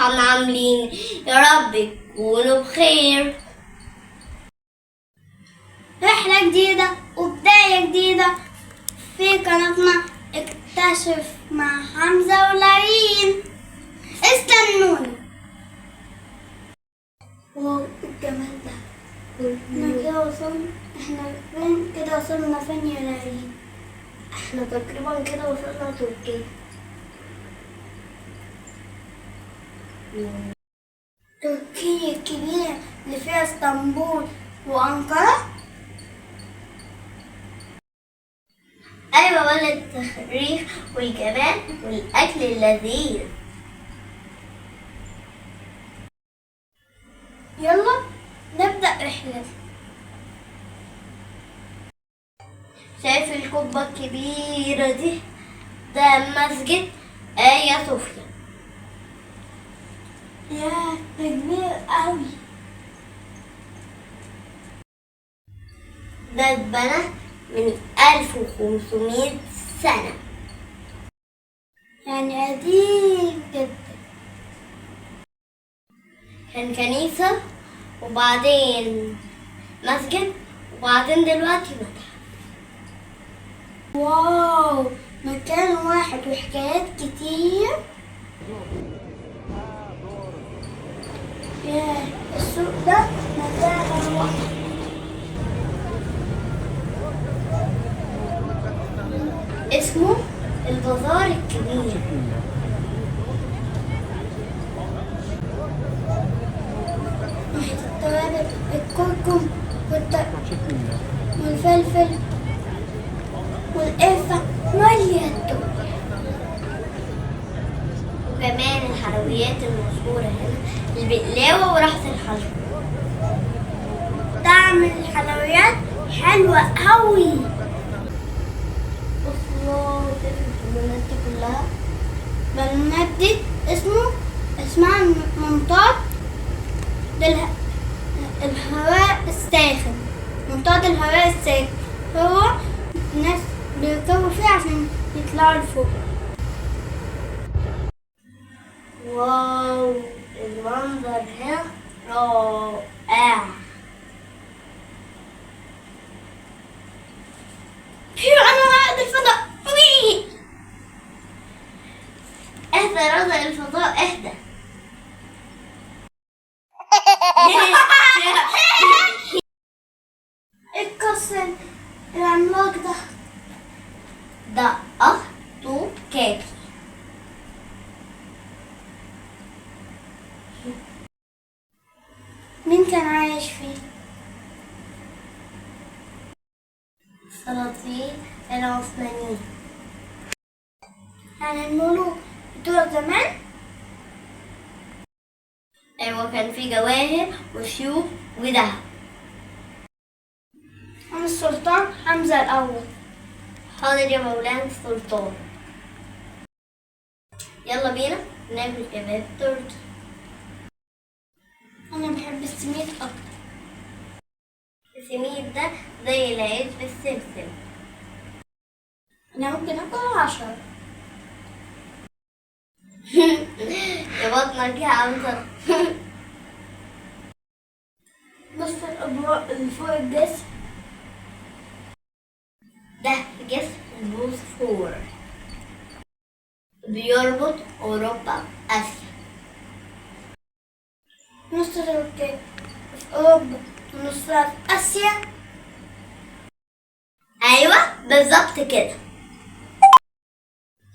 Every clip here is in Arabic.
صباحا عاملين؟ يا رب تكونوا بخير. رحلة جديدة وبداية جديدة في قناتنا اكتشف مع حمزة ولارين. استنوني. واو الجمال ده. احنا كده وصلنا. كده وصلنا فين يا لارين؟ احنا تقريبا كده وصلنا تركيا. تركيا الكبيرة اللي فيها اسطنبول وأنقرة. ايوه، ولا التخريف والجمال والاكل اللذيذ. يلا نبدأ رحلة. شايف القبة الكبيرة دي؟ ده مسجد آيا صوفيا. ياه ده كبير قوي. ده اتبنى من 1500 سنة، يعني قديم جدا. كان كنيسة وبعدين مسجد وبعدين دلوقتي متحف. واو مكان واحد وحكايات كتير. ياه السوق ده مكان واحد. اسمه البازار الكبير. ريحة التوابل الكركم والفلفل والقرفة مالية الدنيا. وكمان الحلويات المشهورة هنا، البقلاوة ورحة الحلوى. طعم الحلويات حلوة قوي. الله، البلونات دي كلها. البالونات دي اسمها منطاد الهواء الساخن. منطاد الهواء الساخن هو الناس بيركبوا فيه عشان يطلعوا لفوق. واو المنظر هنا رائع. أنا رائد الفضاء. اهدى رائد الفضاء اهدى. القصر العملاق ده أخطو كاكي. مين كان عايش فيه؟ السلاطين العثمانيين. يعني الملوك بتوع زمان. أيوة، كان في جواهر وسيوف وذهب. أنا السلطان حمزة الأول. حاضر يا مولانا السلطان. يلا بينا ناكل كباب تركي. أنا بحب السميد أكتر. السميد ده زي العيش بالسمسم. أنا ممكن آكل 10. يا بطنك يا حمزة. بص الأضواء اللي فوق الجسر. ده جسر البوسفور، بيربط أوروبا بآسيا. نص تركيا في أوروبا ونصها في آسيا. أيوة بالظبط كده.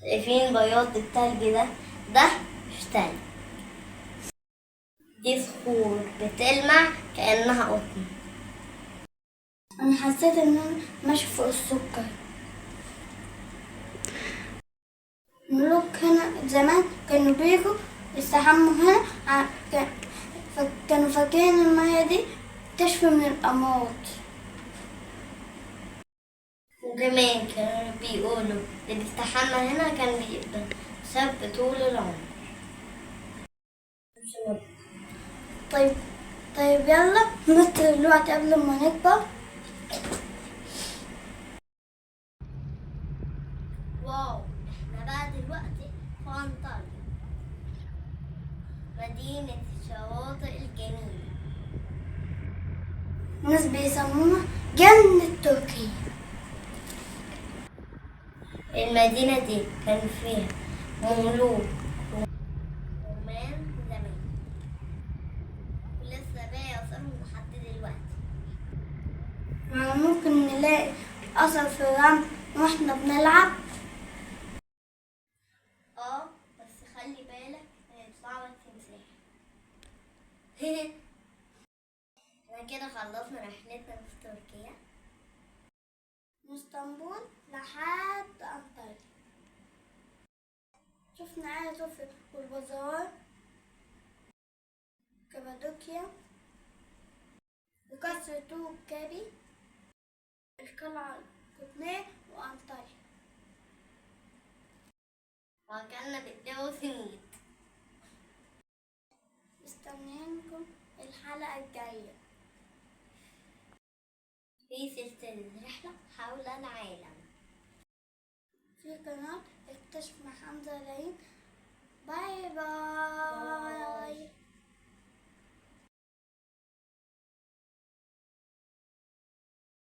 شايفين بياض التلج ده؟ ده مش تلج، دي صخور بتلمع كأنها قطن. أنا حسيت إن أنا ماشي فوق السكر. الملوك هنا زمان كانوا بيجوا يستحموا هنا كانوا فاكرين المية دي تشفي من الأمراض. وكمان كانوا بيقولوا اللي بيستحمى هنا كان بيبقى شاب طول العمر. طيب يلا ننط دلوقتي قبل ما نكبر. واو، احنا بقى دلوقتي في انطاليا، ناس بيسموها جنة تركيا. المدينة دي كان فيها ملوك رومان زمان، ولسه باقي أثرهم لحد دلوقتي. ممكن نلاقي أثر في الرمل واحنا بنلعب. بس خلي بالك هيطلع لك تمساح. احنا كده خلصنا رحلتنا في تركيا، من اسطنبول لحد أنطاليا. شفنا آيا صوفيا والبازار، كابادوكيا، وقصر توبكابي، القلعة القطبية، وأنطاليا. وأكلنا بالدو سميت. مستنيينكم الحلقة الجاية في سلسلة رحلة حول العالم في قناة اكتشف مع حمزة العين